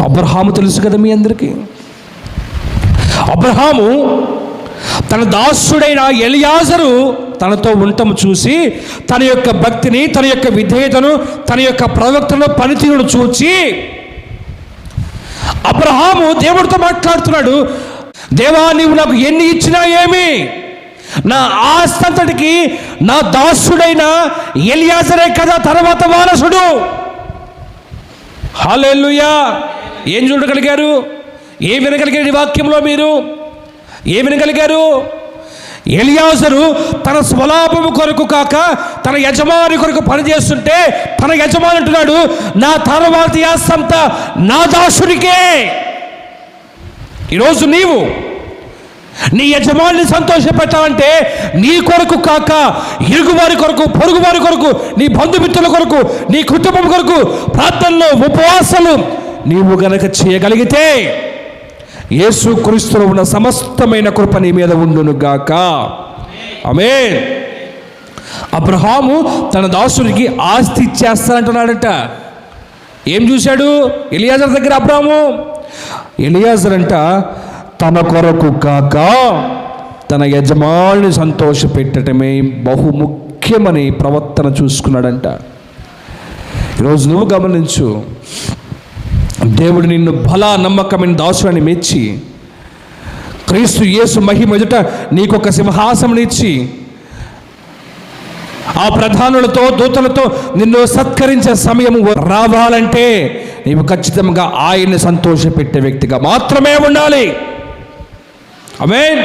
అబ్రహాము తెలుసు కదా మీ అందరికీ. అబ్రహాము తన దాసుడైన ఎలియాజరు తనతో ఉండటం చూసి తన యొక్క భక్తిని, తన యొక్క విధేయతను, తన యొక్క ప్రవక్తను, పనితీరును చూచి అబ్రహాము దేవుడితో మాట్లాడుతున్నాడు. దేవా, నీవు నాకు ఎన్ని ఇచ్చినా ఏమి, నా ఆస్తి అంతటికి నా దాసుడైన ఎలియాజరే కదా తర్వాత వారసుడు. హల్లెలూయా. ఏం చూడగలిగారు? ఏం వినగలిగారు ఈ వాక్యంలో? మీరు ఏం వినగలిగారు? ఎలియాజరు తన స్వలాభము కొరకు కాక తన యజమాని కొరకు పనిచేస్తుంటే తన యజమాని అంటున్నాడు, నా తర్వాతి ఆస్తి అంతా నా దాసుడికే. ఈరోజు నీవు నీ యజమానిని సంతోషపెట్టాలంటే నీ కొరకు కాక ఇరుగువారి కొరకు, పొరుగువారి కొరకు, నీ బంధుమిత్రుల కొరకు, నీ కుటుంబం కొరకు ప్రార్థనలు, ఉపవాసాలు నీవు గనక చేయగలిగితే యేసుక్రీస్తులో ఉన్న సమస్తమైన కృప నీ మీద ఉండును గాక. ఆమేన్. అబ్రహాము తన దాసుడికి ఆస్తి ఇచ్చేస్తానంటున్నాడట. ఏం చూశాడు ఎలియాజర్ దగ్గర అబ్రహాము? ఎలియాజర్ అంట తన కొరకు కాక తన యజమానిని సంతోషపెట్టడమే బహుముఖ్యమని ప్రవర్తన చూసుకున్నాడంట. ఈరోజు నువ్వు గమనించు, దేవుడు నిన్ను బల నమ్మకమైన దాసుని మెచ్చి క్రీస్తు యేసు మహిమ ఎదుట నీకొక సింహాసనం ఇచ్చి ఆ ప్రధానులతో, దూతలతో నిన్ను సత్కరించే సమయం రావాలంటే నీవు ఖచ్చితంగా ఆయన్ని సంతోషపెట్టే వ్యక్తిగా మాత్రమే ఉండాలి. ఆమేన్.